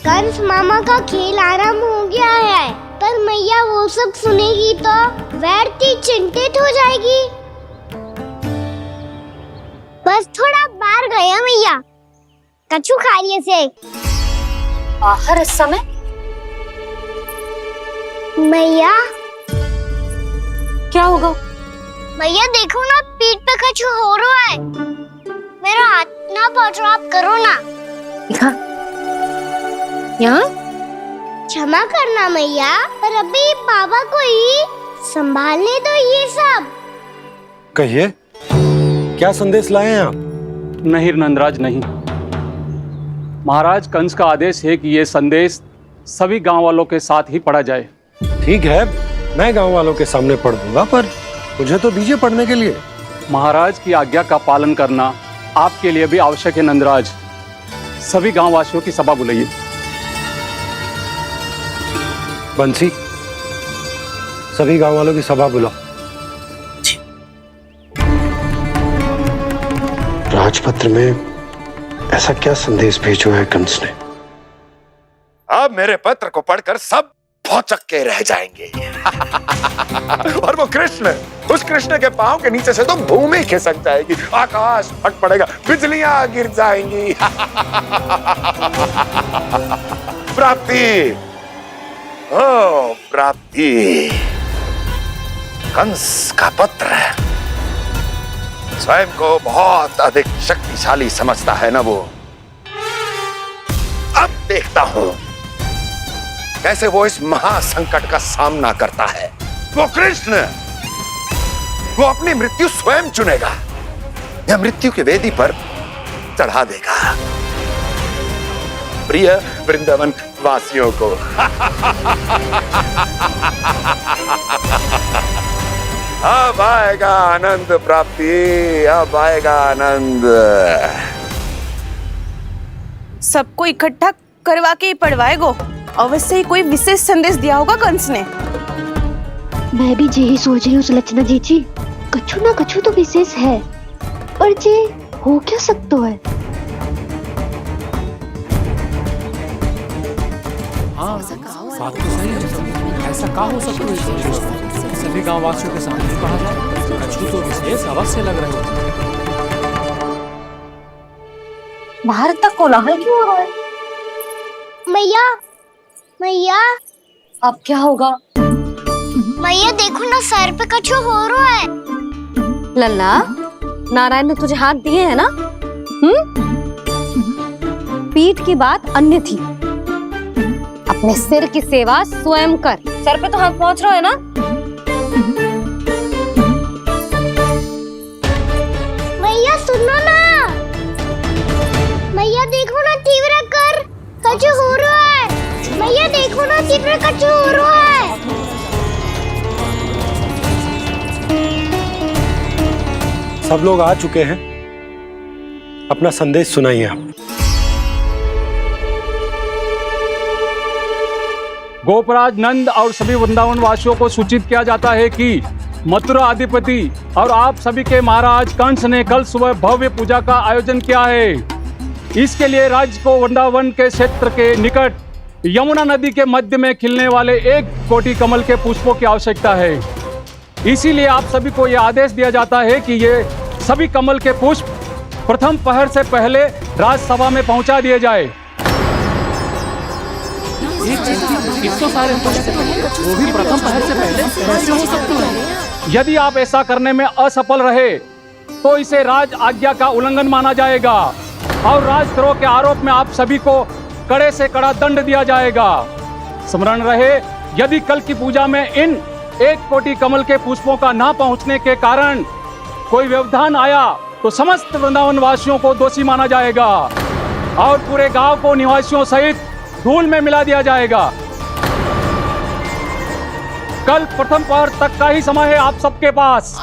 कंस मामा का खेल आरंभ हो गया है, पर मैया वो सब सुनेगी तो व्यर्थ चिंतित हो जाएगी। बस थोड़ा बाहर गया मैया, कछु खा लिए से। बाहर इस समय? मैया क्या होगा? मैया देखो ना, पीठ पे कछु हो रहा है। मेरा हाथ ना पहुंचो, आप करो ना। यहाँ? क्षमा करना मैया, पर अभी बाबा को ही संभालने दो ये सब। कहिए, क्या संदेश लाए हैं आप? नहीं नंदराज, नहीं। महाराज कंस का आदेश है कि ये संदेश सभी गांव वालों के साथ ही पढ़ा जाए। ठीक है, मैं गांव वालों के सामने पढ़ दूंगा, पर मुझे तो दीजिए पढ़ने के लिए। महाराज की आज्ञा का पालन करना आपके लिए भी आवश्यक है नंदराज। सभी गांव वासियों की सभा बुलाइए। बंसी, सभी गांव वालों की सभा बुलाओ। राजपत्र में ऐसा क्या संदेश भेजो है कंस ने? अब मेरे पत्र को पढ़कर सब भौचक के रह जाएंगे। और वो कृष्ण, उस कृष्ण के पांव के नीचे से तो भूमि खिसक जाएगी, आकाश फट पड़ेगा, बिजलियां गिर जाएंगी। प्राप्ति, ओ प्राप्ति, कंस का पुत्र स्वयं को बहुत अधिक शक्तिशाली समझता है ना वो। अब देखता हूं कैसे वो इस महासंकट का सामना करता है। वो कृष्ण, वो अपनी मृत्यु स्वयं चुनेगा या मृत्यु की वेदी पर चढ़ा देगा प्रिय वृंदावन वासियों को। अब आएगा आनंद प्राप्ति, अब आएगा आनंद। सबको इकट्ठा करवा के ही पढ़वाएगो। अवश्य ही कोई विशेष संदेश दिया होगा कंस ने। मैं भी यही सोच रही हूँ सुलक्षणा जी, कछु ना कछु तो विशेष है, पर जे हो क्या सकता है? हाँ, बात तो सही है। ऐसा क्या हो सकता है? सभी गांव वासियों के सामने कहा जाए, कछु तो विशेष अवश्य लग रहे हो। बाहर तक कोलाहल क्यों हो रहा है? मैया, मैया, अब क्या होगा? मैया देखो ना, सर पे कछु हो रहा है। लल्ला, नारायण ने तुझे हाथ दिए हैं ना? पीठ की बात अन्य थी। अपने सिर की सेवा स्वयं कर। सर पे तो हाथ पहुंच रहा है ना? मैया सुनो ना, मैया देखो ना, तीव्र कर कछु हो रहा है। मैया देखो ना, तीव्र कछु हो रहा है। सब लोग आ चुके हैं, अपना संदेश सुनाइए आप। गोपराज नंद और सभी वृंदावन वासियों को सूचित किया जाता है कि मथुरा अधिपति और आप सभी के महाराज कंस ने कल सुबह भव्य पूजा का आयोजन किया है। इसके लिए राज्य को वृंदावन के क्षेत्र के निकट यमुना नदी के मध्य में खिलने वाले 1 कोटि कमल के पुष्पों की आवश्यकता है। इसीलिए आप सभी को यह आदेश दिया जाता है कि ये सभी कमल के पुष्प प्रथम पहर से पहले राजसभा में पहुंचा दिए जाए। इतने सारे पुष्प, वो भी प्रथम पहर से पहले कैसे हो सकते हैं? यदि आप ऐसा करने में असफल रहे तो इसे राज आज्ञा का उल्लंघन माना जाएगा और राजद्रोह के आरोप में आप सभी को कड़े से कड़ा दंड दिया जाएगा। स्मरण रहे, यदि कल की पूजा में इन 1 कोटि कमल के पुष्पों का ना पहुंचने के कारण कोई व्यवधान आया तो समस्त वृंदावन वासियों को दोषी माना जाएगा और पूरे गांव को निवासियों सहित धूल में मिला दिया जाएगा। कल प्रथम पहर तक का ही समय है आप सबके पास।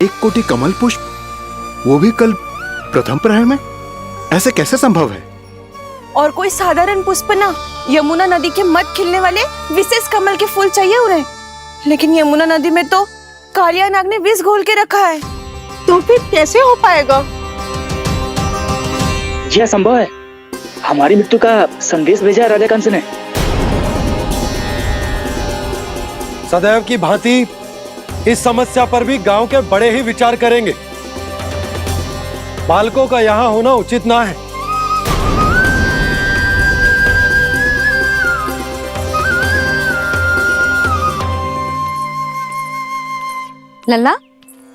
एक कोटि कमल पुष्प, वो भी कल प्रथम प्रहर में? ऐसे कैसे संभव है? और कोई साधारण पुष्प ना, यमुना नदी के मध्य खिलने वाले विशेष कमल के फूल चाहिए उन्हें। लेकिन यमुना नदी में तो कालिया नाग ने विष घोल के रखा है, तो फिर कैसे हो पाएगा? यह असंभव है। हमारी मृत्यु का संदेश भेजा राजा कंस ने। सदैव की भांति इस समस्या पर भी गांव के बड़े ही विचार करेंगे। बालकों का यहाँ होना उचित ना है। लल्ला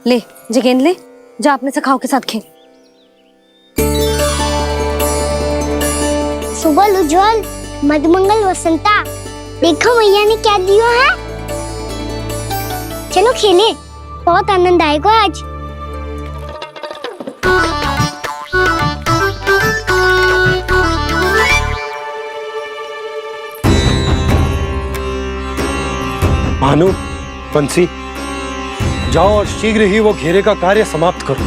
ले जे गेंद ले, जा अपने सखाओं के साथ खेल। सुबह उज्जवल, मधुमंगल वसंता, देखो मैया ने क्या दिया है। चलो खेले, बहुत आनंद आएगा आज। भानु, बंसी, जाओ और शीघ्र ही वो घेरे का कार्य समाप्त करो।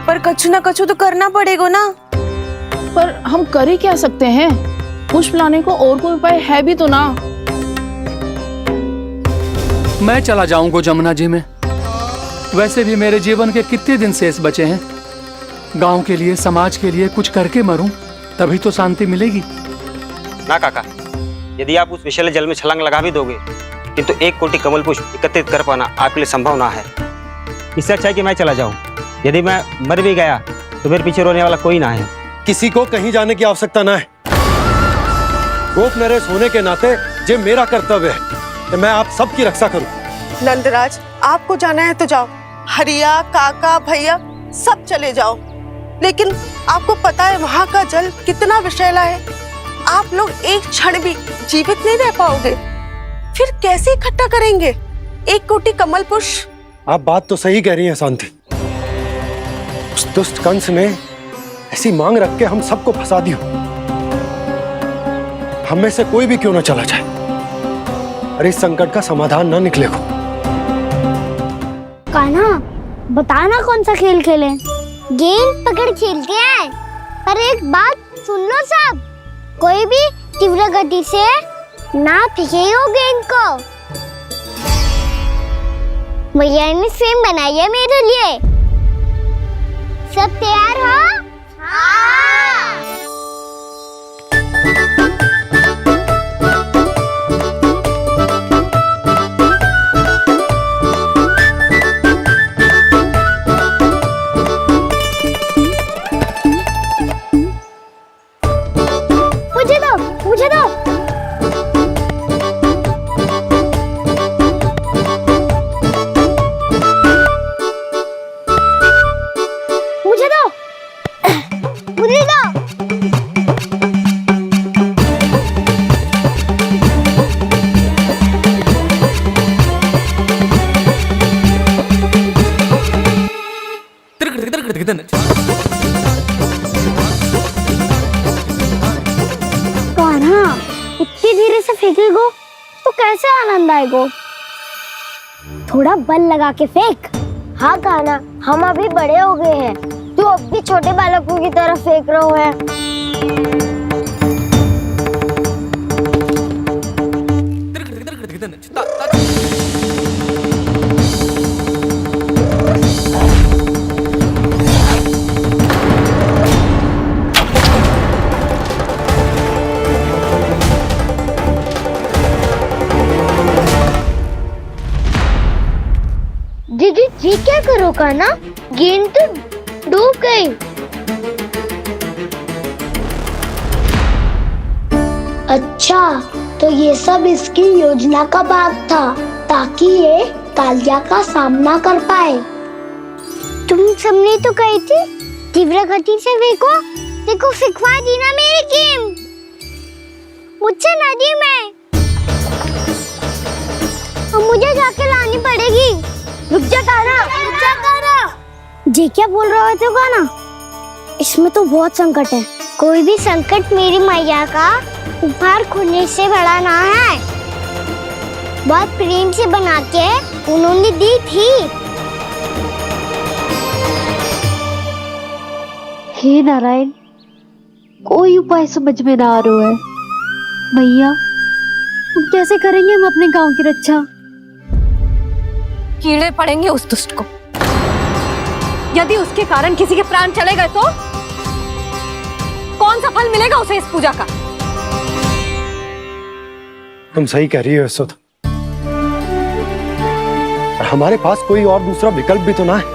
पर कछु ना कछु तो करना पड़ेगा ना। पर हम कर ही क्या सकते हैं? पुष्प लाने को और कोई उपाय है भी तो ना। मैं चला जाऊंगा जमुना जी में। वैसे भी मेरे जीवन के कितने दिन शेष बचे हैं। गांव के लिए, समाज के लिए कुछ करके मरूं, तभी तो शांति मिलेगी। ना काका, यदि आप उस विषैले जल में छलांग लगा भी दोगे, किंतु 1 कोटि कमल पुष्प एकत्रित कर पाना आपके लिए संभव ना है। इससे अच्छा है कि मैं चला जाऊं। यदि मैं मर भी गया तो मेरे पीछे रोने वाला कोई ना है। किसी को कहीं जाने की आवश्यकता ना है। गोप नरेश होने के नाते ये मेरा कर्तव्य है कि मैं आप सबकी रक्षा करूं। नंदराज, आपको जाना है तो जाओ। हरिया, काका, भैया सब चले जाओ। लेकिन आपको पता है वहाँ का जल कितना विषैला है। आप लोग एक क्षण भी जीवित नहीं रह पाओगे। फिर कैसे इकट्ठा करेंगे 1 कोटि कमल पुष्प? आप बात तो सही कह रही हैं शांति। उस दुष्ट कंस ने ऐसी मांग रख के हम सबको फंसा दिया। हम में से कोई भी क्यों ना चला जाए और इस संकट का समाधान ना निकले को। कान्हा, बताना कौन सा खेल खेलें? गेंद पकड़ खेलते हैं। पर एक बात सुन लो सब, कोई भी तीव्र गति से ना फेंकेगा गेंद को। भैया ने फ्रेम बनाई है मेरे लिए। सब तैयार हो? हाँ। मुझे दो, मुझे दो। मुझे दो, मुझे दो। कान्हा, इतनी धीरे से फेंकेगो तो कैसे आनंद आएगो? थोड़ा बल लगा के फेंक। हाँ कान्हा, हम अभी बड़े हो गए हैं, तू अब भी छोटे बालकों की तरह फेंक रहा है। दीदी जी क्या करो कान्हा? गेंद तो डूब गई। अच्छा, तो ये सब इसकी योजना का भाग था ताकि ये कालिया का सामना कर पाए। तुम सबने तो कही थी तीव्र गति से फेंको। देखो फिकवा दी ना मेरी गेम मुझसे नदी में। अब मुझे जाके लानी पड़ेगी। रुक जा कान्हा, रुक जा कान्हा। जी क्या बोल रहे थे कान्हा? इसमें तो बहुत संकट है। कोई भी संकट मेरी मैया का उपहार खोने से बड़ा ना है। बहुत प्रेम से बना के उन्होंने दी थी। हे नारायण, कोई उपाय समझ में ना आ रहा है। मैया, अब कैसे करेंगे हम अपने गांव की रक्षा? कीड़े पड़ेंगे उस दुष्ट को। यदि उसके कारण किसी के प्राण चले गए तो कौन सा फल मिलेगा उसे इस पूजा का? तुम सही कह रही हो यशोदा, और हमारे पास कोई और दूसरा विकल्प भी तो ना है।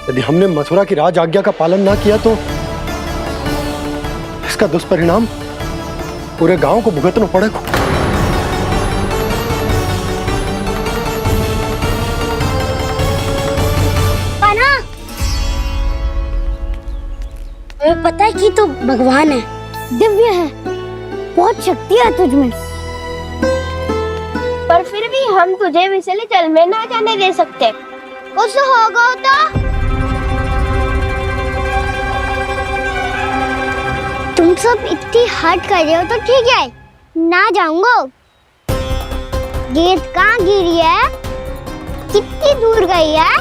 यदि हमने मथुरा की राज आज्ञा का पालन ना किया तो इसका दुष्परिणाम पूरे गांव को भुगतना पड़ेगा। पाना, तुम्हें पता है कि तू भगवान है, दिव्य है, बहुत शक्ति है तुझमें, पर फिर भी हम तुझे विषैले जल में ना जाने दे सकते। कुछ होगा तो तुम सब इतनी हट कर रहे हो तो ठीक है, ना जाऊंगा। गेंद कहाँ गिरी है, कितनी दूर गई है,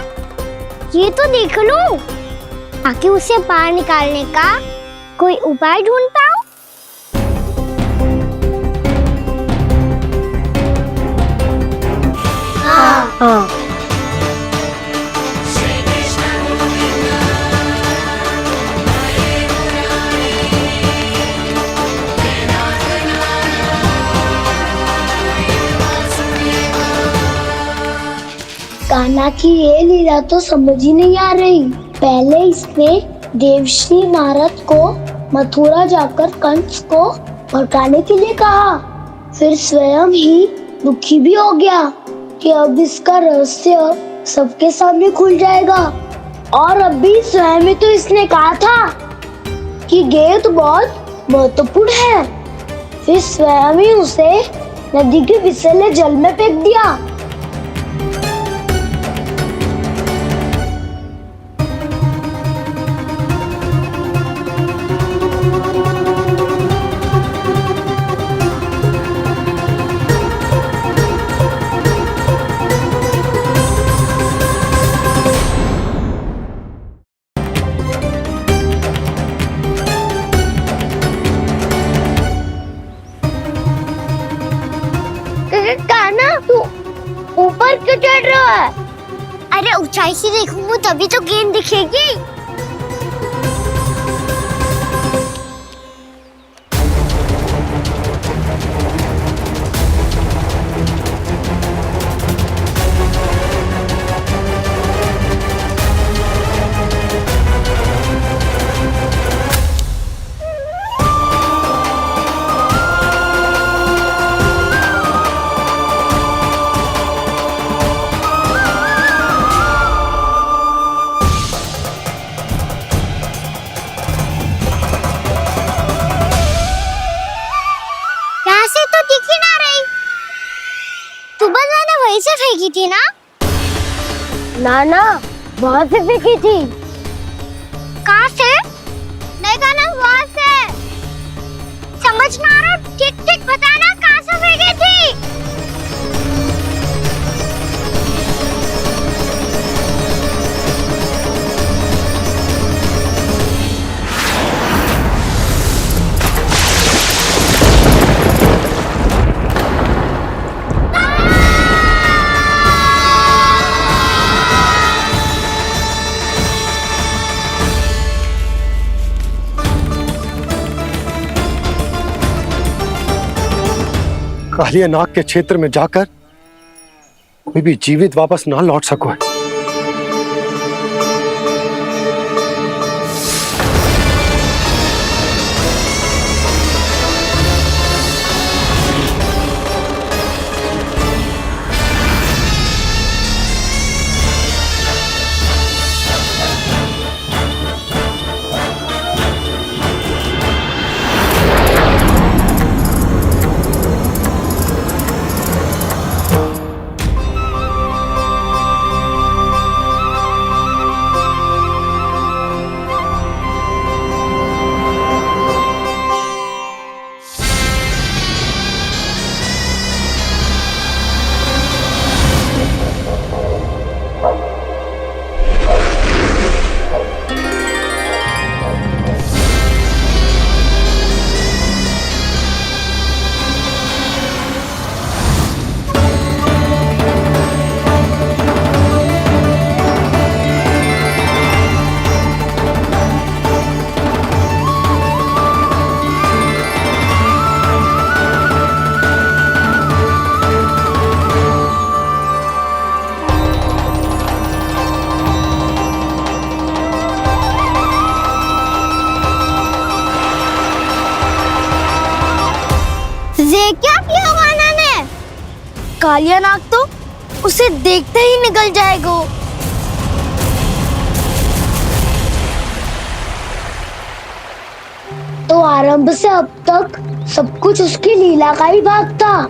ये तो देख लूं, ताकि उसे बाहर निकालने का कोई उपाय ढूंढ पाऊं। हाँ। कान्हा की ये लीला तो समझ ही नहीं आ रही। पहले इसने देवश्री नारद को मथुरा जाकर कंस को भड़काने के लिए कहा, फिर स्वयं ही दुखी भी हो गया कि अब इसका रहस्य सबके सामने खुल जाएगा। और अभी स्वयं ही तो इसने कहा था कि गेंद बहुत महत्वपूर्ण है, फिर स्वयं ही उसे नदी के विषैले जल में फेंक दिया। कान्हा, तू ऊपर क्यों चढ़ रहा है? अरे ऊंचाई से देखूंगा तभी तो गेंद दिखेगी। से फेंकी थी ना? ना, वहाँ से फेंकी थी। कहाँ से? नहीं कहना वहाँ से। समझ ना आ रहा, ठीक बताना कहाँ से फेंकी थी? कालिया नाग के क्षेत्र में जाकर कोई भी जीवित वापस ना लौट सको। कालिया नाग तो उसे देखते ही निकल जाएगा। तो आरंभ से अब तक सब कुछ उसकी लीला का ही भाग था।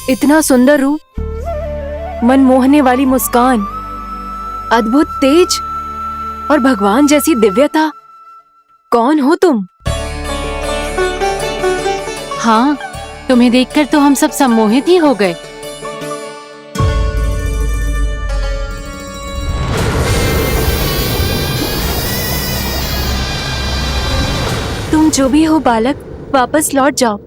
इतना सुंदर रूप, मन मोहने वाली मुस्कान, अद्भुत तेज और भगवान जैसी दिव्यता। कौन हो तुम? हाँ, तुम्हें देखकर तो हम सब सम्मोहित ही हो गए। तुम जो भी हो बालक, वापस लौट जाओ।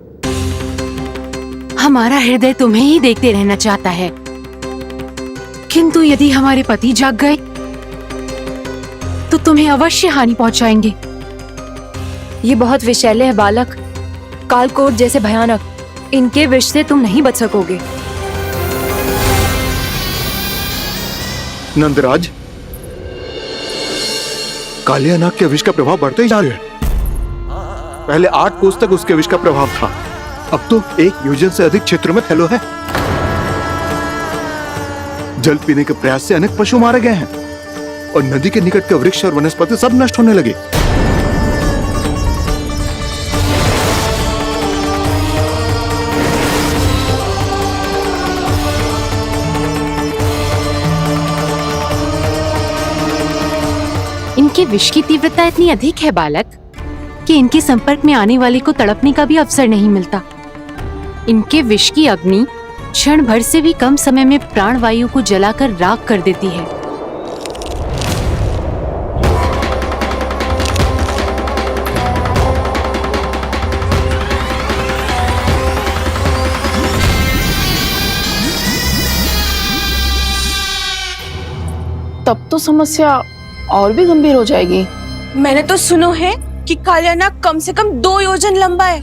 हमारा हृदय तुम्हें ही देखते रहना चाहता है, किंतु यदि हमारे पति जाग गए तो तुम्हें अवश्य हानि पहुंचाएंगे। ये बहुत विषैले है बालक, कालकोट जैसे भयानक। इनके विष से तुम नहीं बच सकोगे। नंदराज, कालिया नाग के विष का प्रभाव बढ़ते ही जा रहा है। पहले 8 कोस तक उसके विष का प्रभाव था, अब तो 1 योजन से अधिक क्षेत्र में फैलो है। जल पीने के प्रयास से अनेक पशु मारे गए हैं और नदी के निकट के वृक्ष और वनस्पति सब नष्ट होने लगे। इनके विष की तीव्रता इतनी अधिक है बालक कि इनके संपर्क में आने वाले को तड़पने का भी अवसर नहीं मिलता। इनके विष की अग्नि क्षण भर से भी कम समय में प्राणवायु को जलाकर राख कर देती है। तब तो समस्या और भी गंभीर हो जाएगी। मैंने तो सुनो है कि कालिया नाग कम से कम 2 योजन लंबा है,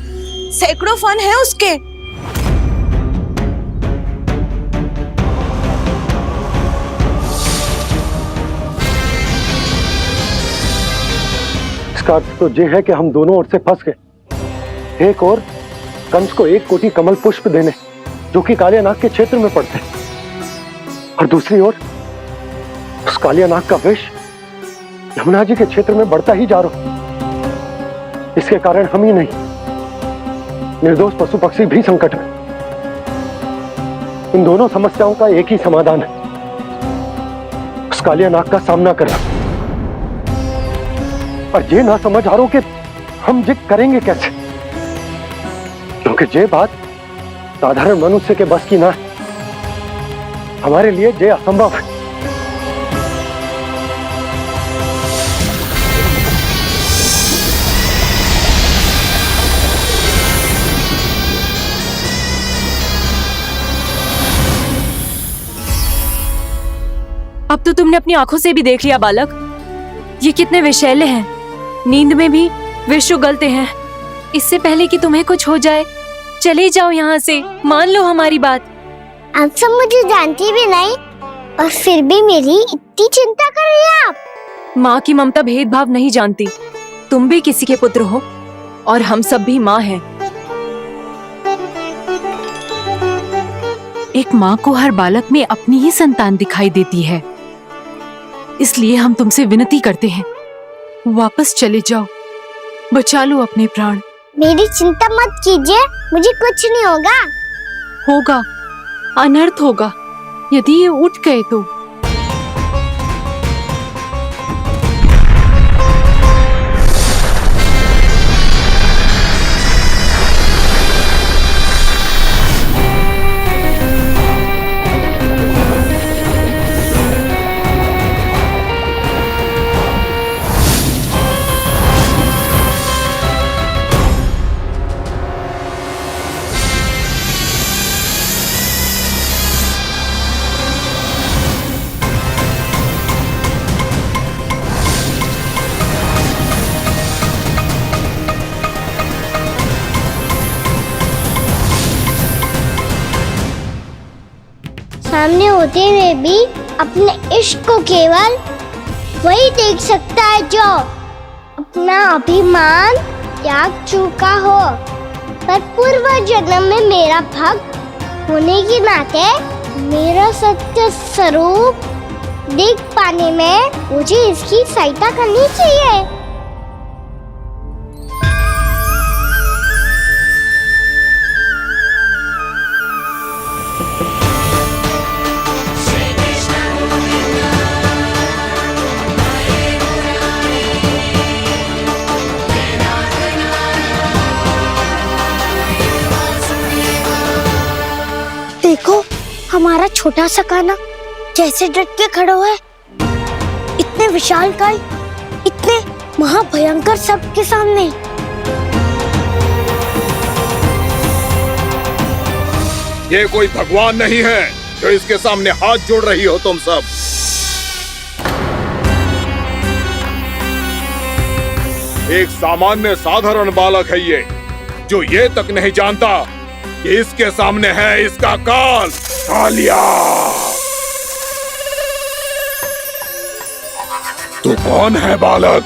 सैकड़ों फन है उसके। इसका अर्थ तो ये है कि हम दोनों ओर से फंस गए। एक और कंस को 1 कोटि कमल पुष्प देने जो कि कालिया नाग के क्षेत्र में पड़ते हैं, और दूसरी ओर उस कालिया नाग का विष यमुना जी के क्षेत्र में बढ़ता ही जा रहा। इसके कारण हम ही नहीं, निर्दोष पशु पक्षी भी संकट में। इन दोनों समस्याओं का एक ही समाधान है, उस कालिया नाग का सामना करना। और ये ना समझ आ रहा कि हम ये करेंगे कैसे, क्योंकि ये बात साधारण मनुष्य के बस की ना है। हमारे लिए ये असंभव है। अब तो तुमने अपनी आंखों से भी देख लिया बालक, ये कितने विषैले हैं। नींद में भी विष उगलते हैं। इससे पहले कि तुम्हें कुछ हो जाए, चले जाओ यहाँ से, मान लो हमारी बात। आप सब मुझे जानती भी नहीं और फिर भी मेरी इतनी चिंता कर रही हैं आप। माँ की ममता भेदभाव नहीं जानती। तुम भी किसी के पुत्र हो और हम सब भी माँ हैं। एक माँ को हर बालक में अपनी ही संतान दिखाई देती है, इसलिए हम तुमसे विनती करते हैं, वापस चले जाओ, बचा लो अपने प्राण। मेरी चिंता मत कीजिए, मुझे कुछ नहीं होगा। होगा, अनर्थ होगा यदि ये उठ गए तो। होते हुए भी अपने इश्क को केवल वही देख सकता है जो अपना अभिमान त्याग चुका हो। पर पूर्व जन्म में मेरा भक्त होने के नाते मेरा सत्य स्वरूप देख पाने में मुझे इसकी सहायता करनी चाहिए। देखो हमारा छोटा सा कान्हा कैसे डट के खड़ा है, इतने विशालकाय, इतने महाभयंकर सबके सामने। ये कोई भगवान नहीं है जो इसके सामने हाथ जोड़ रही हो तुम सब। एक सामान्य साधारण बालक है ये, जो ये तक नहीं जानता कि इसके सामने है इसका काल, कालिया। तू कौन है बालक?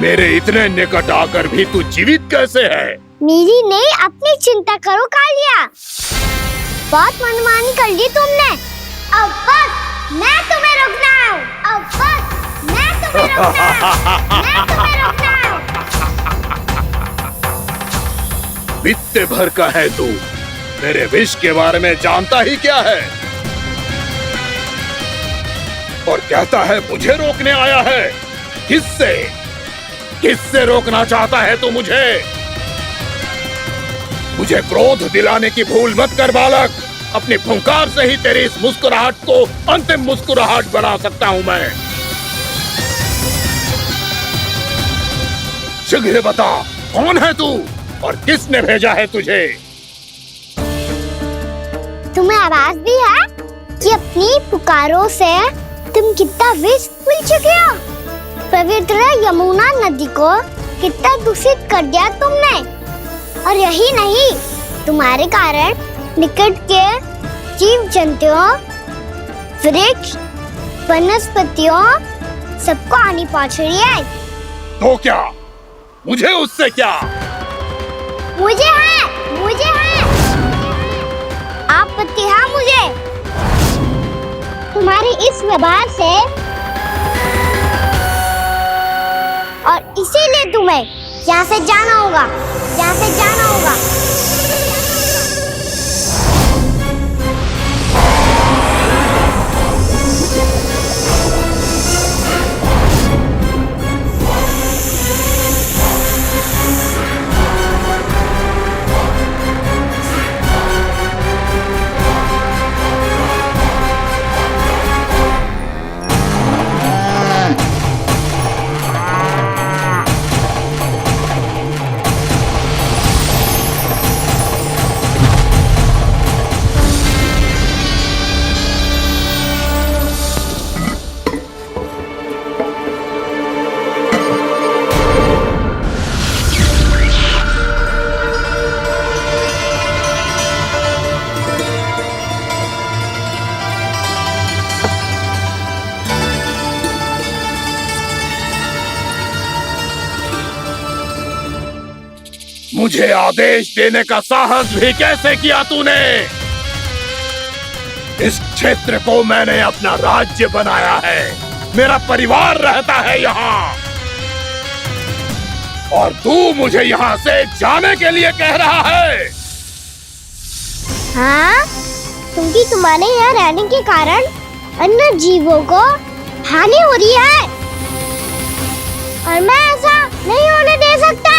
मेरे इतने निकट आकर भी तू जीवित कैसे है? मेरी नहीं, अपनी चिंता करो कालिया। बहुत मनमानी कर ली तुमने। अब बस मैं तुम्हें रोकना हूँ। अब बस मैं तुम्हें रोकना हूँ। मैं तुम्हें रोकना हूँ। बित्ते भर का है तू, मेरे विष के बारे में जानता ही क्या है? और कहता है मुझे रोकने आया है। किससे? किससे रोकना चाहता है तू मुझे? मुझे क्रोध दिलाने की भूल मत कर बालक। अपनी फुंकार से ही तेरी इस मुस्कुराहट को अंतिम मुस्कुराहट बना सकता हूं मैं। शीघ्र बता, कौन है तू और किसने भेजा है तुझे? तुम्हें आवाज भी है कि अपनी पुकारों से तुम कितना विष भूल चुके हो। पवित्र यमुना नदी को कितना दूषित कर दिया तुमने। और यही नहीं, तुम्हारे कारण निकट के जीव जंतुओं, वृक्ष, वनस्पतियों सबको हानि पहुंच रही है। तो क्या? मुझे उससे क्या? मुझे है आपत्ति है मुझे तुम्हारे इस व्यवहार से, और इसीलिए तुम्हें यहाँ से जाना होगा। यहाँ से जाना होगा। मुझे आदेश देने का साहस भी कैसे किया तूने? इस क्षेत्र को मैंने अपना राज्य बनाया है, मेरा परिवार रहता है यहाँ, और तू मुझे यहाँ से जाने के लिए कह रहा है? हाँ, क्योंकि तुम्हारे यहाँ रहने के कारण अन्य जीवों को हानि हो रही है, और मैं ऐसा नहीं होने दे सकता।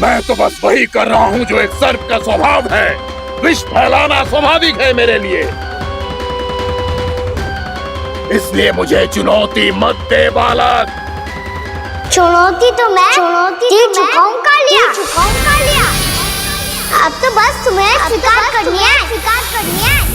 मैं तो बस वही कर रहा हूँ जो एक सर्प का स्वभाव है। विष फैलाना स्वाभाविक है मेरे लिए, इसलिए मुझे चुनौती मत दे बालक। चुनौती तो मैं दे चुका हूँ कालिया। अब तो बस तुम्हें स्वीकार करनी है।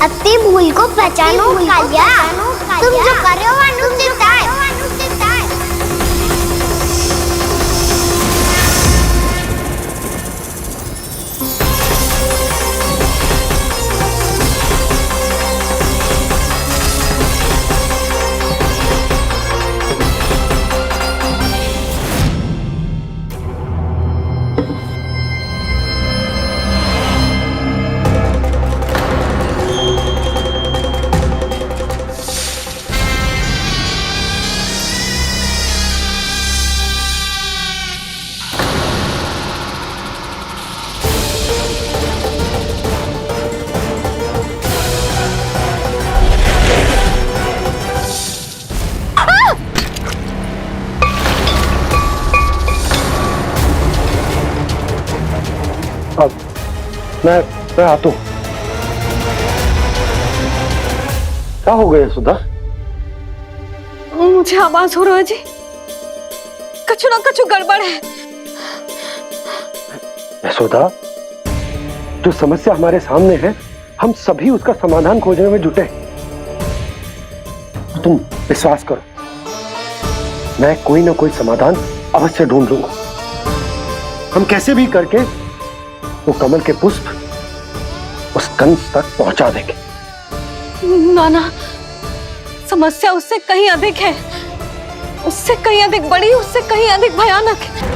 अपनी भूल को पहचानो कालिया। तुम जो कर रहे हो अनुचित है। मैं आता हूं। क्या हो गया सुधा? मुझे आवाज हो रहा है जी, कछु ना कछु गड़बड़ है। यशोदा, जो समस्या हमारे सामने है, हम सभी उसका समाधान खोजने में जुटे। तुम विश्वास करो, मैं कोई ना कोई समाधान अवश्य ढूंढ लूंगा। हम कैसे भी करके वो कमल के पुष्प उस कंस तक पहुंचा देंगे। नाना, समस्या उससे कहीं अधिक है, उससे कहीं अधिक बड़ी, उससे कहीं अधिक भयानक है।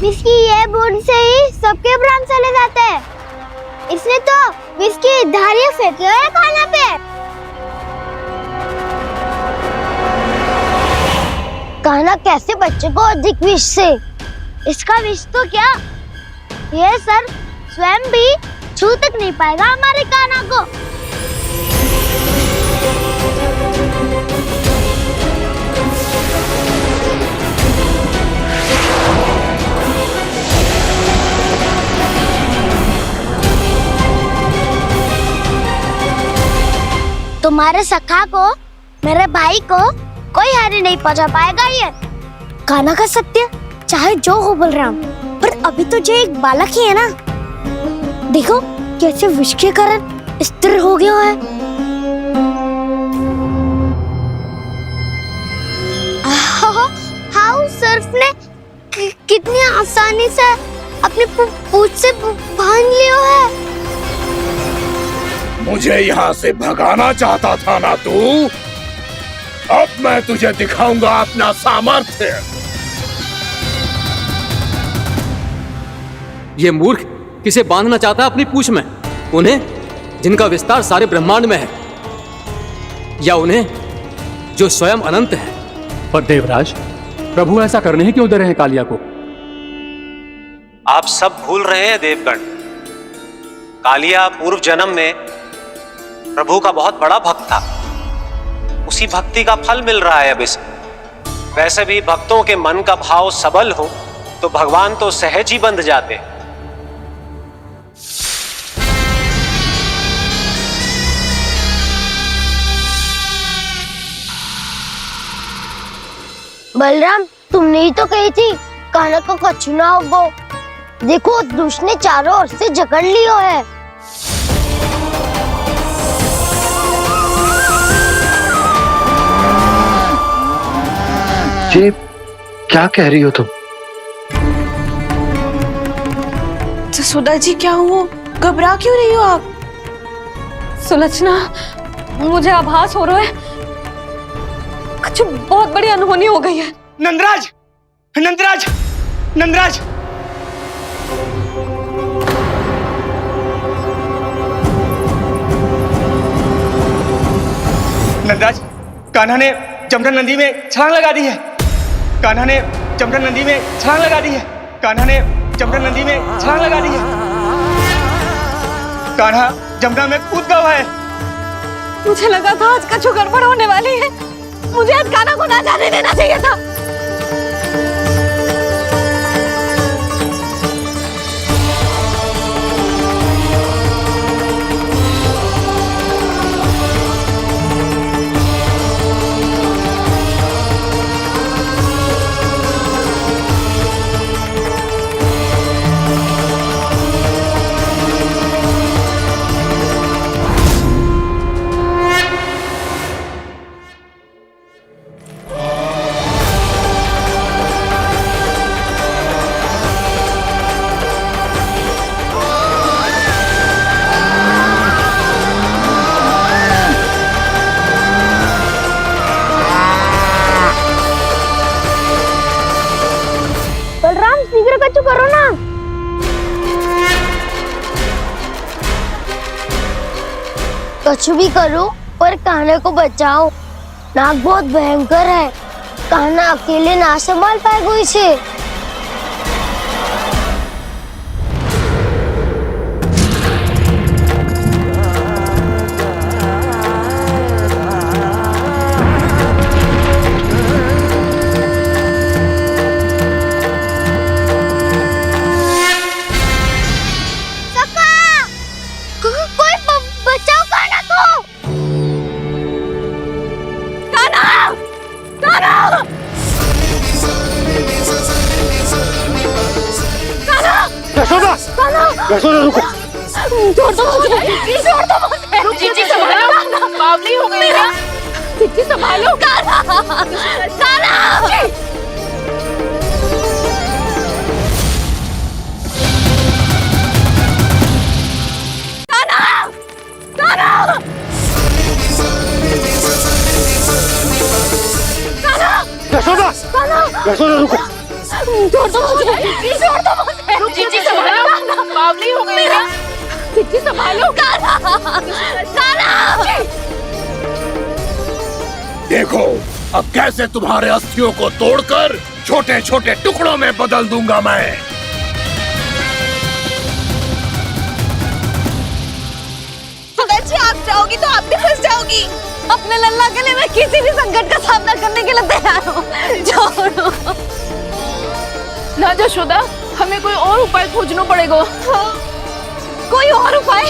विस्की ये बूंद से ही सबके प्राण चले जाते हैं। इसने तो विस्की धारियां फेंकी है खाना पे। कान्हा कैसे बच्चे को अधिक विष से? इसका विष तो क्या, ये सर स्वयं भी छू तक नहीं पाएगा हमारे कान्हा को। तुम्हारे सखा को, मेरे भाई को कोई हानि नहीं पहुंचा पाएगा। ये कान्हा का सत्य चाहे जो हो बलराम, पर अभी तो जो एक बालक ही है ना। देखो कैसे विष के कारण स्थिर हो गया है। हाउ सर्फ ने कितनी आसानी से अपनी पूंछ से बांध लिया है। मुझे यहाँ से भगाना चाहता था ना तू? अब मैं तुझे दिखाऊंगा अपना सामर्थ्य। ये मूर्ख किसे बांधना चाहता है अपनी पूंछ में? उन्हें जिनका विस्तार सारे ब्रह्मांड में है, या उन्हें जो स्वयं अनंत है? पर देवराज, प्रभु ऐसा करने ही क्यों दे रहे हैं कालिया को? आप सब भूल रहे हैं देवगण, कालिया पूर्व जन्म में प्रभु का बहुत बड़ा भक्त था। उसी भक्ति का फल मिल रहा है अब इसे। वैसे भी भक्तों के मन का भाव सबल हो तो भगवान तो सहज ही बंध जाते। बलराम, तुमने ही तो कही थी कान्हा को कछु ना होगो। देखो उस दुष्ट ने चारों ओर से जकड़ लियो है। ये क्या कह रही हो तुम? जसोदा जी, क्या हुआ? घबरा क्यों रही हो आप? सुलक्षणा, मुझे आभास हो रहा है कुछ बहुत बड़ी अनहोनी हो गई है। नंदराज, नंदराज, नंदराज! नंदराज, कान्हा ने जमदग्नि नदी में छलांग लगा दी है। कान्हा ने जमदग्नि नदी में छलांग लगा दी है। कान्हा ने जमदग्नि नदी में छलांग लगा दी है। कान्हा जमुना में कूद गया है। मुझे लगा था आज कछु गड़बड़ होने वाली है। मुझे आज कान्हा को ना जाने देना चाहिए था। दूसरे कछु करो ना। कछु भी करो पर कान्हा को बचाओ। नाग बहुत भयंकर है, कान्हा अकेले ना संभाल पाएगा इसे। यशोदा रुको। छोड़ दो मुझे, छोड़ दो मुझे। जीजी संभालो, बावली हो गई क्या? जीजी संभालो। कान्हा, कान्हा। यशोदा, यशोदा रुको। छोड़ दो मुझे, छोड़ दो मुझे। जीजी संभालो, बावली हो गई क्या? जीजी संभालो। कान्हा, कान्हा। देखो अब कैसे तुम्हारे अस्थियों को तोड़कर छोटे छोटे टुकड़ों में बदल दूंगा मैं। अगर जी आप जाओगी तो आप भी फंस जाओगी। अपने लल्ला के लिए मैं किसी भी संकट का सामना करने के लिए तैयार हूँ। छोड़ो। ना यशोदा, हमें कोई और उपाय खोजना पड़ेगा। कोई और उपाय?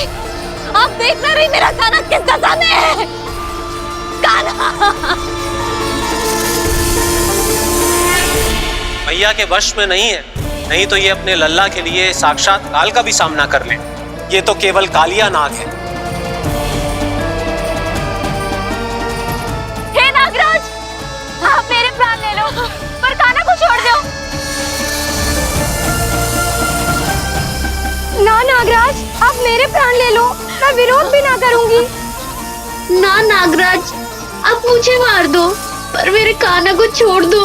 आप देख ना रही मेरा कान्हा किस दशा में है। कान्हा। मैया के वश में नहीं है, नहीं तो ये अपने लल्ला के लिए साक्षात काल का भी सामना कर ले। ये तो केवल कालिया नाग है। हे नागराज, आप मेरे प्राण ले लो पर कान्हा को छोड़ दो। ना नागराज, आप मेरे प्राण ले लो, मैं विरोध भी ना करूंगी। ना नागराज, आप मुझे मार दो पर मेरे कान्हा को छोड़ दो।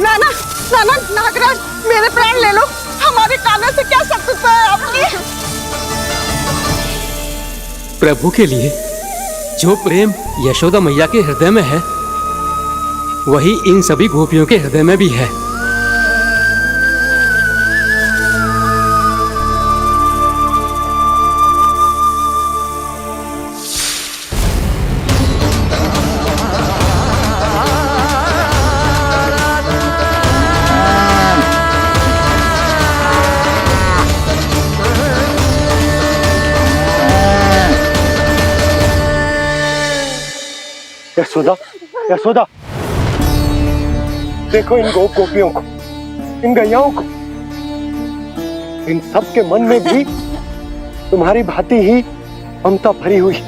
ना ना ना ना नागराज, मेरे प्राण ले लो, हमारे कान्हा से क्या शत्रुता है आपकी? प्रभु के लिए जो प्रेम यशोदा मैया के हृदय में है, वही इन सभी गोपियों के हृदय में भी है। यशोदा, यशोदा, देखो इन गोपियों को, इन गैयाओं को। इन सब के मन में भी तुम्हारी भांति ही ममता भरी हुई।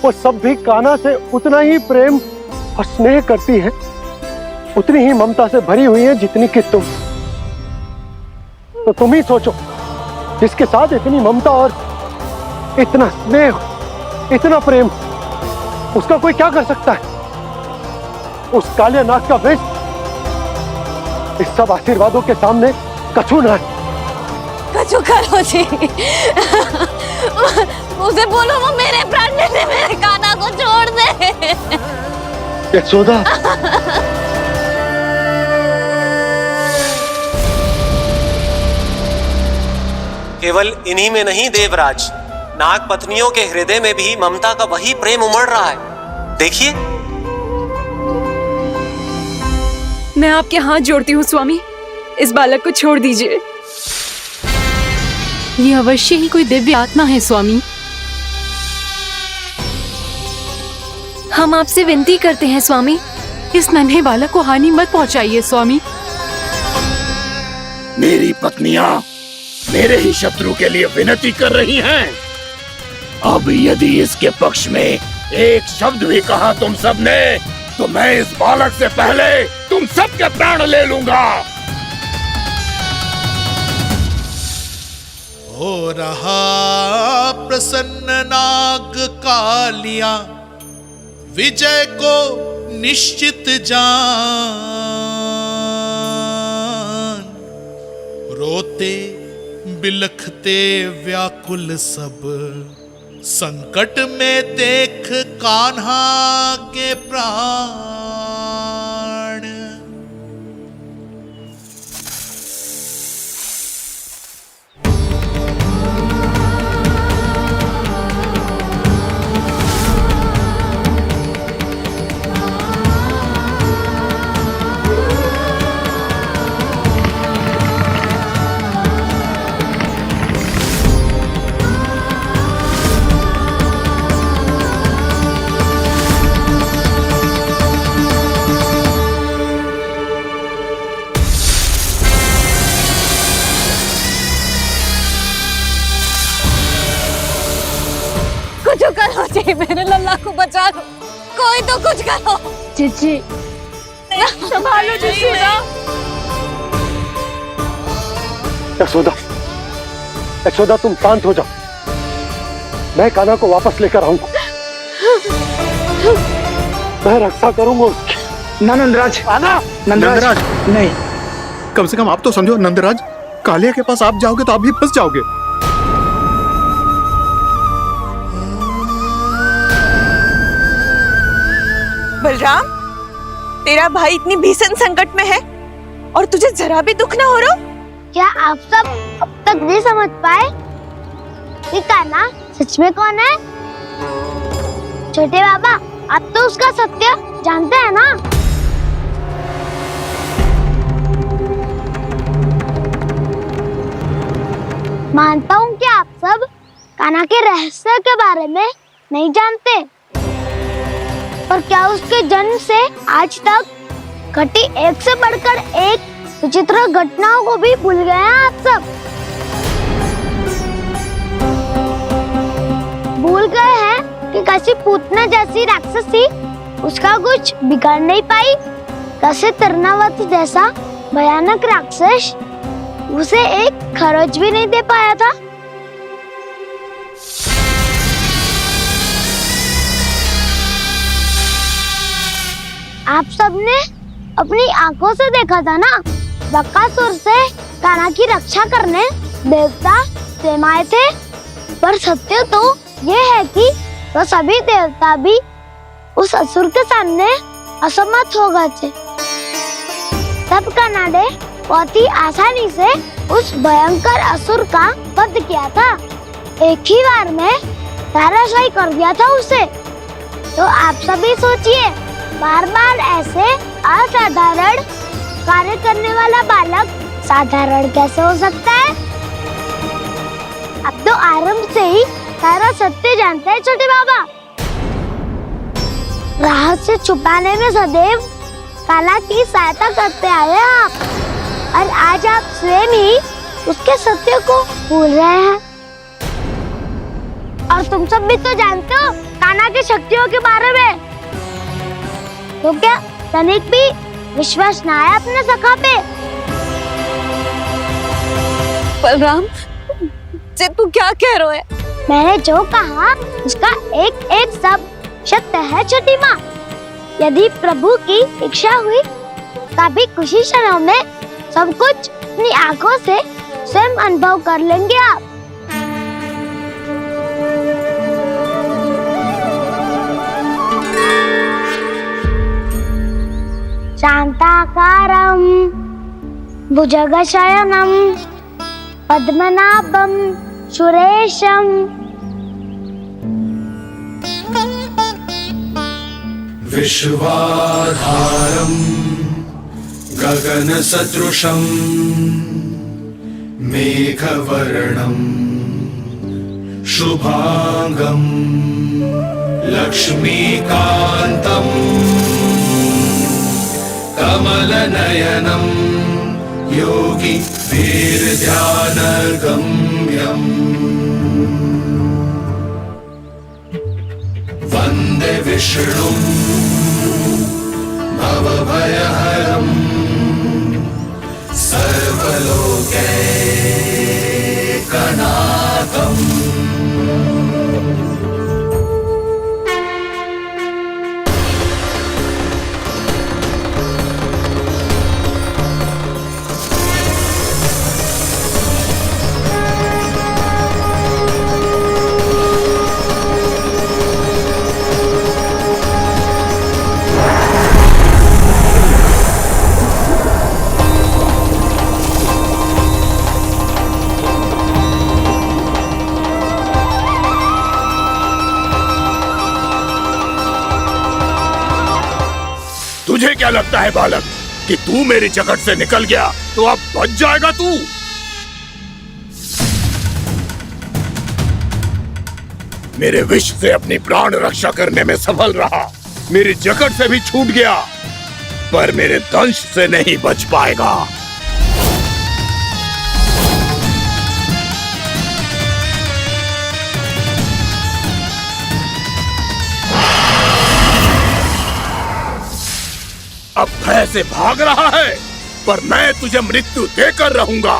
वो सब भी कान्हा से उतना ही प्रेम और स्नेह करती है, उतनी ही ममता से भरी हुई है जितनी कि तुम। तो तुम ही सोचो, जिसके साथ इतनी ममता और इतना स्नेह, इतना प्रेम, उसका कोई क्या कर सकता है? उस कालिया नाग का वेश इस सब आशीर्वादों के सामने कछु ना है। कछु करो जी। उसे बोलो वो मेरे प्राण ले ले, मेरे कान्हा को छोड़ दे। यशोदा, केवल इन्हीं में नहीं देवराज, नाग पत्नियों के हृदय में भी ममता का वही प्रेम उमड़ रहा है। देखिए। मैं आपके हाथ जोड़ती हूँ स्वामी, इस बालक को छोड़ दीजिए। ये अवश्य ही कोई दिव्य आत्मा है स्वामी। हम आपसे विनती करते हैं स्वामी, इस नन्हे बालक को हानि मत पहुंचाइए स्वामी। मेरी पत्नियां मेरे ही शत्रु के लिए विनती कर रही हैं। अब यदि इसके पक्ष में एक शब्द भी कहा तुम सबने, तो मैं इस बालक से पहले तुम सबके प्राण ले लूंगा। हो रहा प्रसन्न नाग कालिया, विजय को निश्चित जान। रोते बिलखते व्याकुल सब, संकट में देख कान्हा के प्राण। कुछ करो जी, मेरे लल्ला को बचा लो, कोई तो कुछ करो। जीजी संभालो जसोदा। यशोदा, यशोदा तुम शांत हो जाओ, मैं कान्हा को वापस लेकर आऊंगा, मैं रक्षा करूंगा उसकी। ना नंदराज, नंदराज नहीं। कम से कम आप तो समझो नंदराज, कालिया के पास आप जाओगे तो आप भी फंस जाओगे। बलराम, तेरा भाई इतनी भीषण संकट में है और तुझे जरा भी दुख ना हो रहा? क्या आप सब अब तक नहीं समझ पाए कि कान्हा सच में कौन है? छोटे बाबा, आप तो उसका सत्य जानते हैं ना? मानता हूँ कि आप सब कान्हा के रहस्य के बारे में नहीं जानते, पर क्या उसके जन्म से आज तक घटी एक से बढ़कर एक विचित्र घटनाओं को भी भूल गए हैं आप सब? भूल गए हैं कि कैसी पूतना जैसी राक्षसी उसका कुछ बिगाड़ नहीं पाई, कैसे तरनावत जैसा भयानक राक्षस उसे एक खरोच भी नहीं दे पाया था। आप सबने अपनी आंखों से देखा था ना, बकासुर से कान्हा की रक्षा करने देवता स्वयं आए थे, पर सत्य तो ये है कि वो सभी देवता भी उस असुर के सामने असमर्थ हो गए थे। तब कान्हा ने बहुत ही आसानी से उस भयंकर असुर का वध किया था, एक ही बार में धराशायी कर दिया था उसे। तो आप सभी सोचिए, बार बार ऐसे असाधारण कार्य करने वाला बालक साधारण कैसे हो सकता है? अब तो आरंभ से ही सारा सत्य जानते हैं छोटे बाबा। रहस्य छुपाने में सदैव कान्हा की सहायता करते आए हैं आप, और आज आप स्वयं ही उसके सत्य को भूल रहे हैं। और तुम सब भी तो जानते हो कान्हा की शक्तियों के बारे में, तो क्या तनिक भी विश्वास ना है अपने सखा पे? बलराम जी, तू क्या कह रहा है? मैंने जो कहा उसका एक एक शब्द सत्य है छोटी माँ। यदि प्रभु की इच्छा हुई तभी कुछ ही क्षणों में सब कुछ अपनी आंखों से स्वयं अनुभव कर लेंगे आप। शांताकारं भुजगशयनं पद्मनाभं सुरेशं विश्वाधारं गगनसदृशं मेघवर्णं शुभांगं लक्ष्मीकान्तं कमलनयनं योगी वीरध्यानगम्यम् वन्दे विष्णुं भवभयहरं सर्वलोकैकनाथम्। क्या लगता है बालक कि तू मेरी जकड़ से निकल गया तो अब बच जाएगा तू? मेरे विष से अपनी प्राण रक्षा करने में सफल रहा, मेरी जकड़ से भी छूट गया, पर मेरे दंश से नहीं बच पाएगा। अब भय से भाग रहा है, पर मैं तुझे मृत्यु देकर रहूंगा।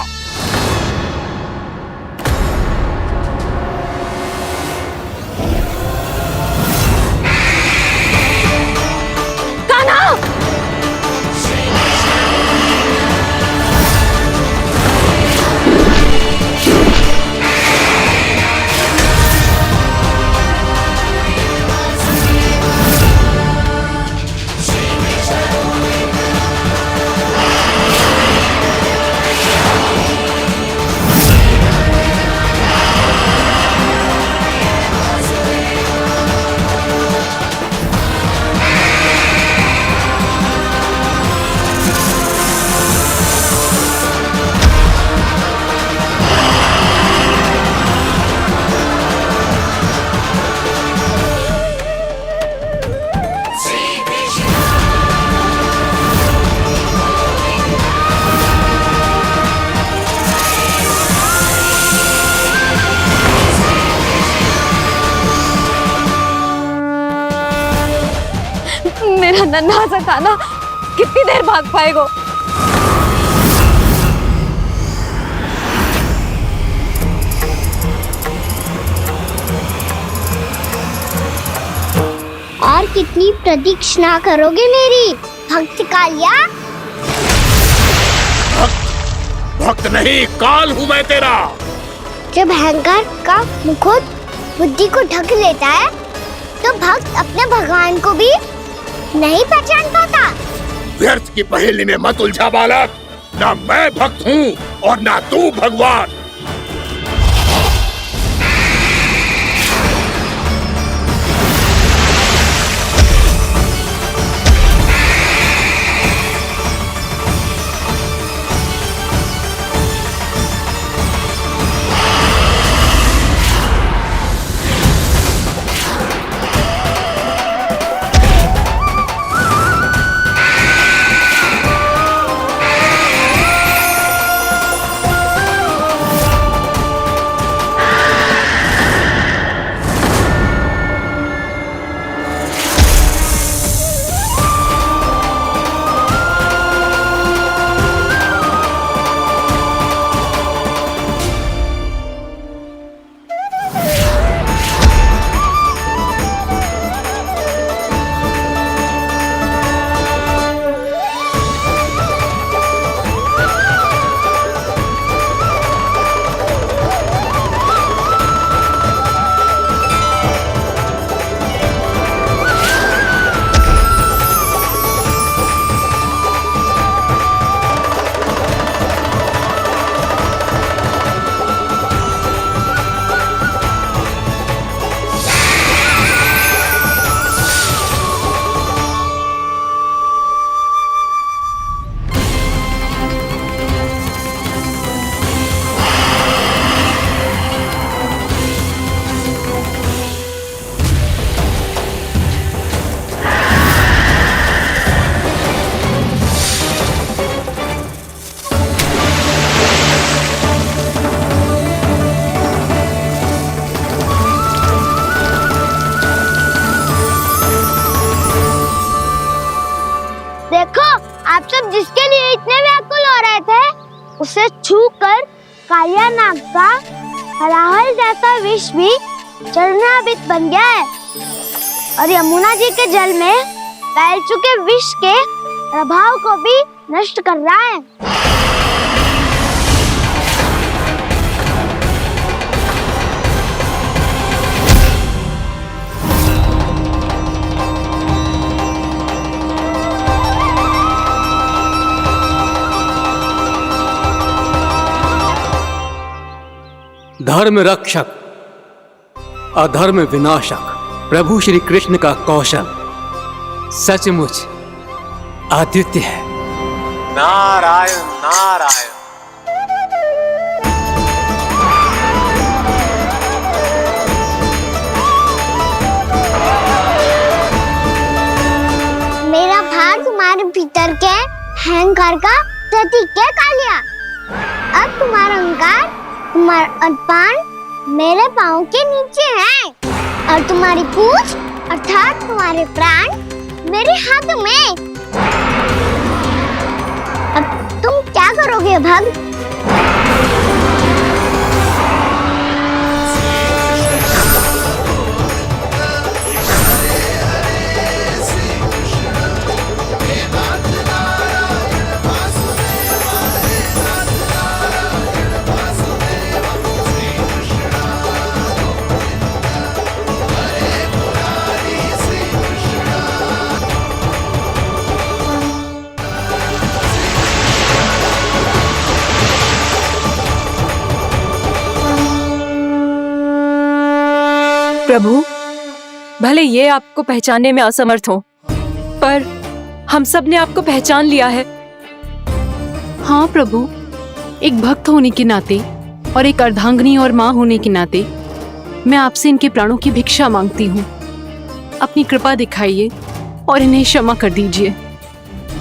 मेरा नन्हा सा कान्हा कितनी देर भाग पाएगा? और कितनी प्रतीक्षा करोगे मेरी भक्त कालिया? भक्त नहीं, काल हूं मैं तेरा। जब अहंकार का मुकुट बुद्धि को ढक लेता है तो भक्त अपने भगवान को भी नहीं पहचान पाता। व्यर्थ की पहेली में मत उलझा बालक, ना मैं भक्त हूँ और ना तू भगवान। आप सब जिसके लिए इतने व्याकुल हो रहे थे, उसे छूकर कालिया नाग का हलाहल जैसा विष भी चरणामृत बन गया है और यमुना जी के जल में फैल चुके विष के प्रभाव को भी नष्ट कर रहा है। धर्म रक्षक, अधर्म विनाशक प्रभु श्री कृष्ण का कौशल सचमुच आदित्य है। नारायण नारायण। मेरा भार तुम्हारे भीतर के अहंकार का प्रतीक है कालिया। अब तुम्हारा अहंकार, तुम्हारा अभिमान मेरे पाँव के नीचे है और तुम्हारी पूंछ अर्थात तुम्हारे प्राण मेरे हाथ में। अब तुम क्या करोगे भक्त? प्रभु, भले ये आपको पहचानने में असमर्थ हो, पर हम सब ने आपको पहचान लिया है। हाँ प्रभु, एक भक्त होने के नाते और एक अर्धांगिनी और माँ होने के नाते मैं आपसे इनके प्राणों की भिक्षा मांगती हूँ। अपनी कृपा दिखाइए और इन्हें क्षमा कर दीजिए।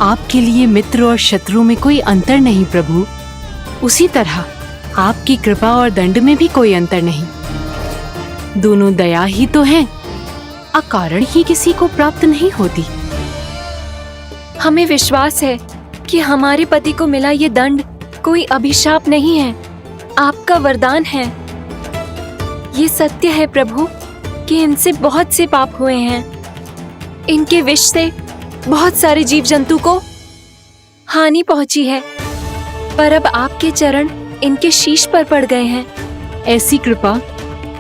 आपके लिए मित्र और शत्रु में कोई अंतर नहीं प्रभु। उसी तरह आपकी कृपा और दंड में भी कोई अंतर नहीं। दोनों दया ही तो हैं, अकारण ही किसी को प्राप्त नहीं होती। हमें विश्वास है कि हमारे पति को मिला ये दंड कोई अभिशाप नहीं है, आपका वरदान है। ये सत्य है प्रभु कि इनसे बहुत से पाप हुए हैं। इनके विष से बहुत सारे जीव जंतु को हानि पहुंची है, पर अब आपके चरण इनके शीश पर पड़ गए हैं। ऐसी कृपा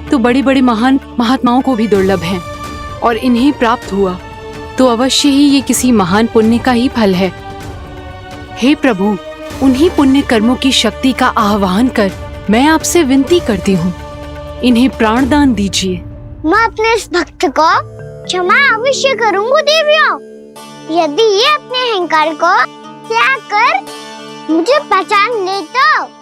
तो बड़े बड़े महान महात्माओं को भी दुर्लभ है, और इन्हें प्राप्त हुआ तो अवश्य ही ये किसी महान पुण्य का ही फल है। हे प्रभु, उन्हीं पुण्य कर्मों की शक्ति का आह्वान कर मैं आपसे विनती करती हूँ, इन्हें प्राण दान दीजिए। मैं अपने इस भक्त को क्षमा अवश्य करूंगी देवियों, यदि ये अपने अहंकार को त्याग कर मुझे पहचान ले तो।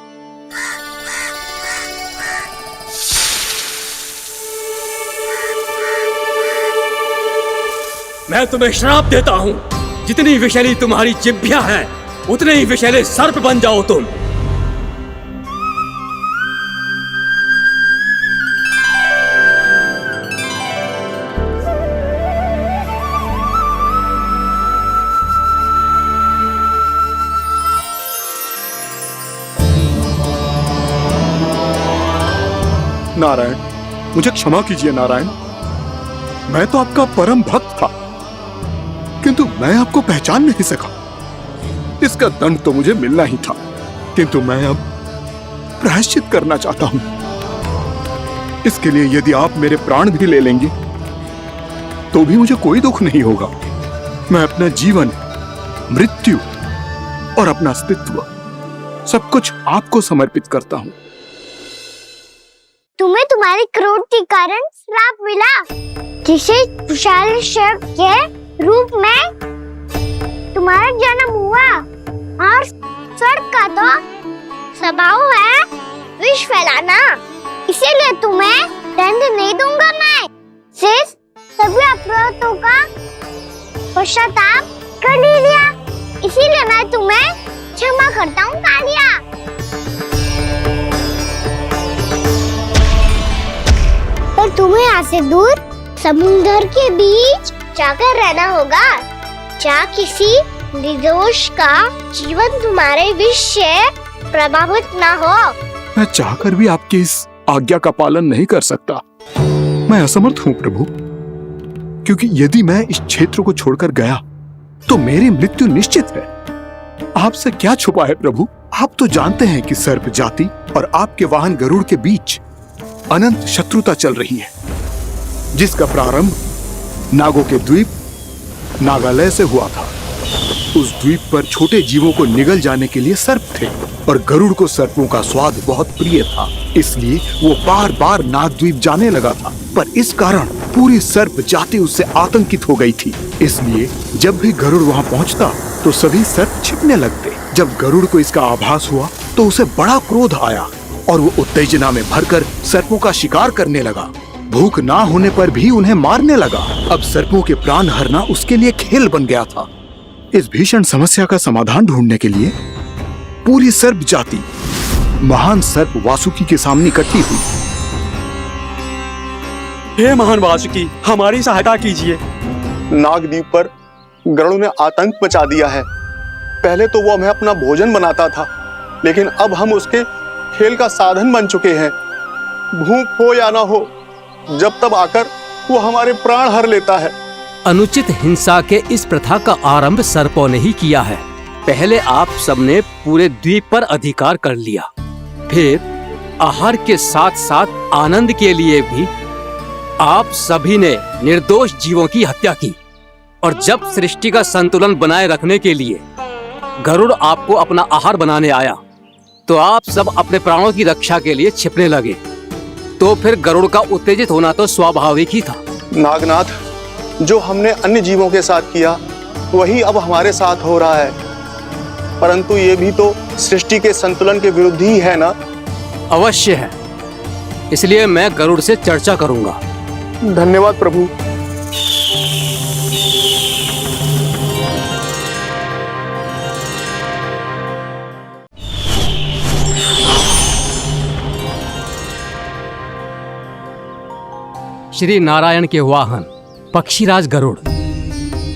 मैं तुम्हें श्राप देता हूँ, जितनी विषैली तुम्हारी जिह्वा है उतने ही विषैले सर्प बन जाओ तुम। नारायण, मुझे क्षमा कीजिए नारायण। मैं तो आपका परम भक्त था, किंतु मैं आपको पहचान नहीं सका। इसका दंड तो मुझे मिलना ही था, किंतु मैं अब प्रायश्चित करना चाहता हूं। इसके लिए यदि आप मेरे प्राण भी ले लेंगे तो भी मुझे कोई दुख नहीं होगा। मैं अपना जीवन, मृत्यु और अपना अस्तित्व सब कुछ आपको समर्पित करता हूं। तुम्हें तुम्हारी क्रोध के कारण श्राप मिला, जिसे विशाल सर्प के रूप में तुम्हारा जन्म हुआ, और सर्प का तो स्वभाव है विष फैलाना। इसीलिए तुम्हें दंड नहीं दूंगा मैं। शेष सभी अपराधों का पश्चाताप कर लिया, इसीलिए मैं तुम्हें क्षमा करता हूँ कालिया। पर तुम्हें यहाँ से दूर समुद्र के बीच जाकर रहना होगा, जहाँ किसी निर्दोष का जीवन तुम्हारे विष से प्रभावित ना हो। मैं चाहकर भी आपकी इस आज्ञा का पालन नहीं कर सकता। मैं असमर्थ हूँ प्रभु, क्योंकि यदि मैं इस क्षेत्र को छोड़कर गया तो मेरी मृत्यु निश्चित है। आपसे क्या छुपा है प्रभु? आप तो जानते हैं कि सर्प जाति और आपके वाहन गरुड़ के बीच अनंत शत्रुता चल रही है, जिसका प्रारंभ नागों के द्वीप नागालय से हुआ था। उस द्वीप पर छोटे जीवों को निगल जाने के लिए सर्प थे और गरुड़ को सर्पों का स्वाद बहुत प्रिय था, इसलिए वो बार बार नागद्वीप जाने लगा था। पर इस कारण पूरी सर्प जाति उससे आतंकित हो गई थी, इसलिए जब भी गरुड़ वहाँ पहुँचता तो सभी सर्प छिपने लगते। जब गरुड़ को इसका आभास हुआ तो उसे बड़ा क्रोध आया और वो उत्तेजना में भरकर सर्पों का शिकार करने लगा। भूख ना होने पर भी उन्हें मारने लगा। अब सर्पों के प्राण हरना उसके लिए खेल बन गया था। इस भीषण समस्या का समाधान ढूंढने के लिए पूरी सर्प जाति महान सर्प वासुकी के सामने इकट्ठी हुई। हे महान वासुकी, हमारी सहायता कीजिए। नागद्वीप पर गरुड़ ने आतंक मचा दिया है। पहले तो वो हमें अपना भोजन बनाता था, लेकिन अब हम उसके खेल का साधन बन चुके हैं। भूख हो या ना हो, जब तब आकर वो हमारे प्राण हर लेता है। अनुचित हिंसा के इस प्रथा का आरंभ सर्पों ने ही किया है। पहले आप सबने पूरे द्वीप पर अधिकार कर लिया, फिर आहार के साथ साथ आनंद के लिए भी आप सभी ने निर्दोष जीवों की हत्या की। और जब सृष्टि का संतुलन बनाए रखने के लिए गरुड़ आपको अपना आहार बनाने आया, तो आप सब अपने प्राणों की रक्षा के लिए छिपने लगे। तो फिर गरुड़ का उत्तेजित होना तो स्वाभाविक ही था। नागनाथ, जो हमने अन्य जीवों के साथ किया वही अब हमारे साथ हो रहा है, परंतु ये भी तो सृष्टि के संतुलन के विरुद्ध ही है ना? अवश्य है, इसलिए मैं गरुड़ से चर्चा करूंगा। धन्यवाद प्रभु। श्री नारायण के वाहन पक्षीराज गरुड़,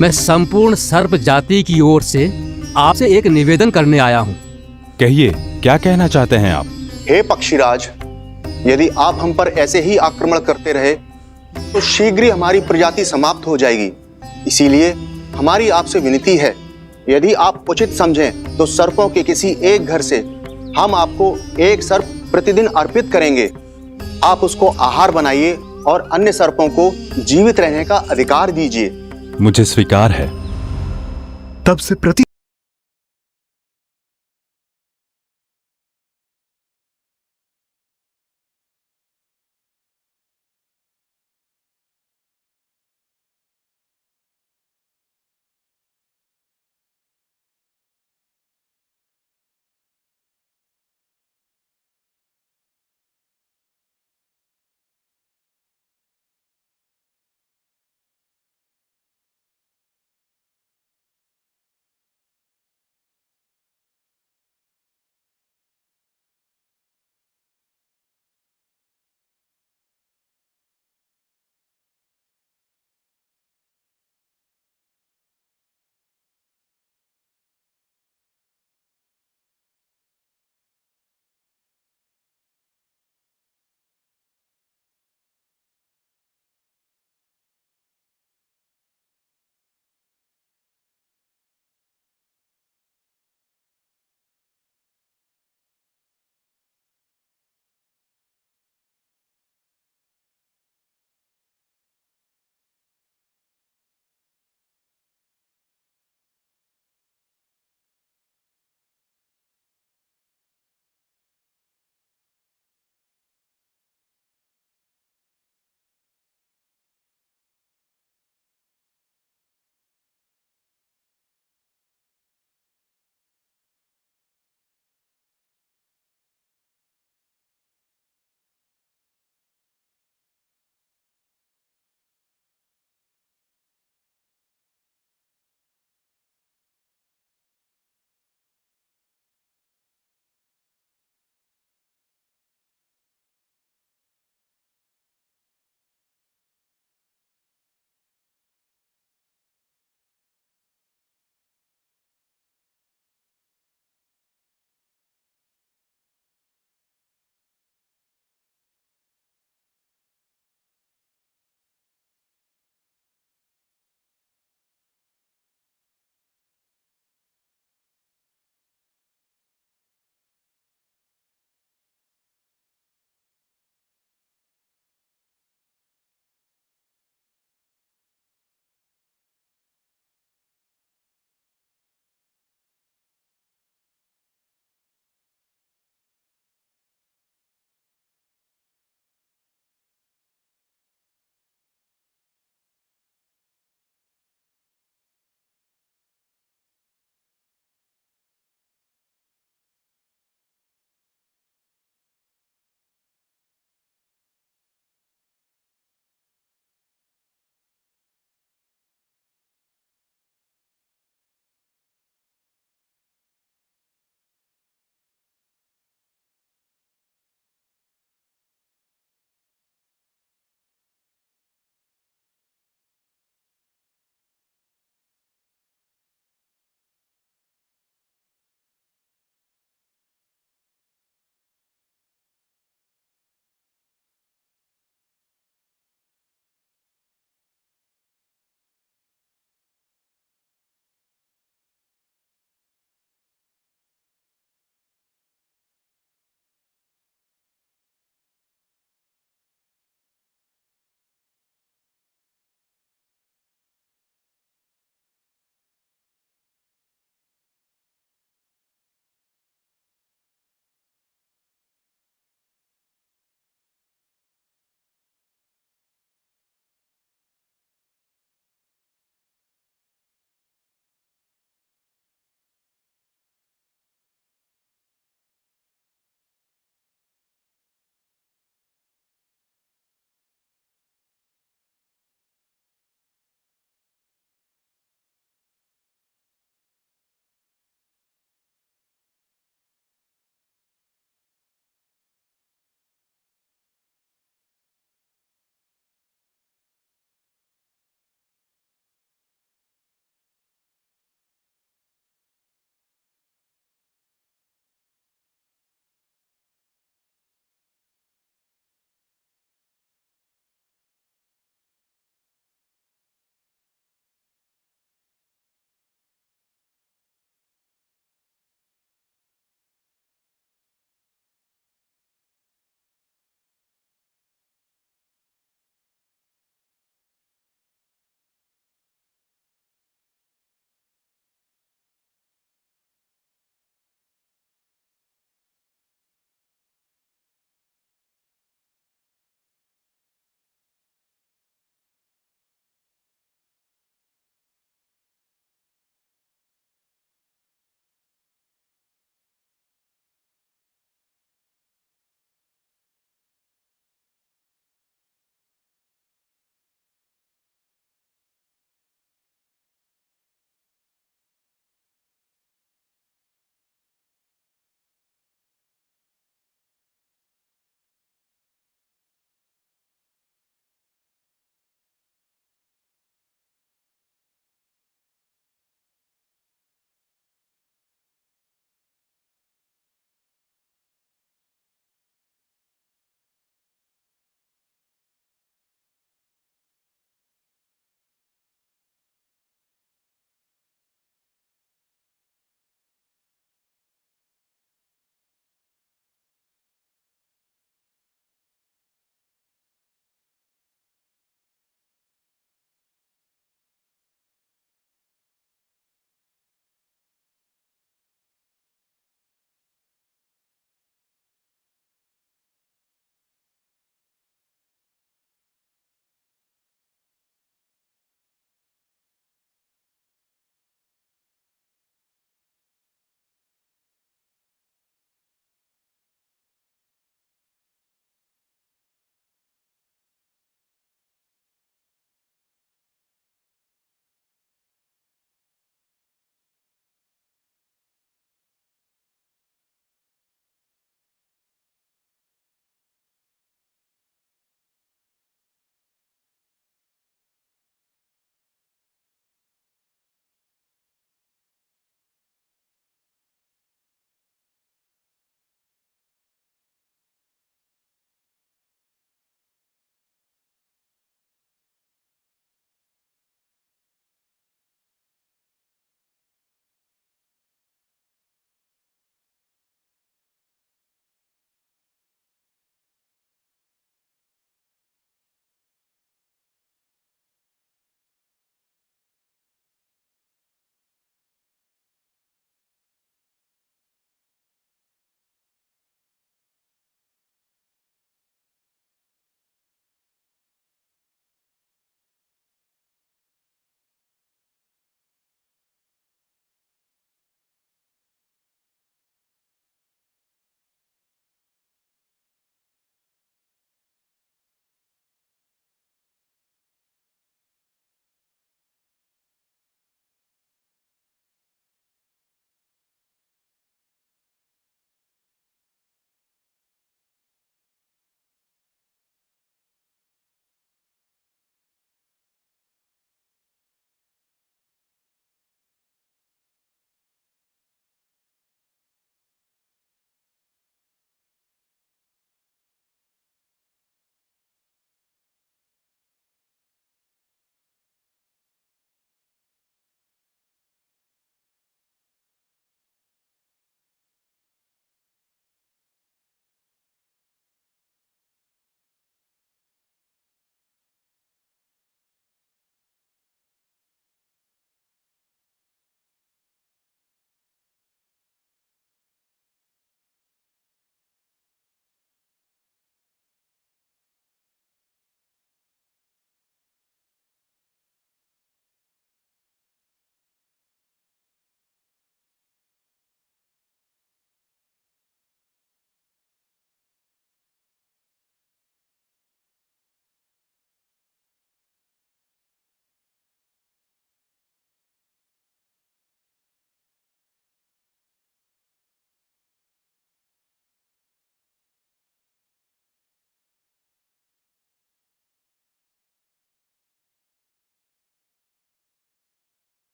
मैं संपूर्ण सर्प जाति की ओर से आपसे एक निवेदन करने आया हूँ। कहिए, क्या कहना चाहते हैं आप? हे पक्षीराज, यदि आप हम पर ऐसे ही आक्रमण करते रहे तो शीघ्र ही हमारी प्रजाति समाप्त हो जाएगी। इसीलिए हमारी आपसे विनती है, यदि आप उचित समझें तो सर्पों के किसी एक घर से हम आपको एक सर्प प्रतिदिन अर्पित करेंगे। आप उसको आहार बनाइए और अन्य सर्पों को जीवित रहने का अधिकार दीजिए। मुझे स्वीकार है। तब से प्रति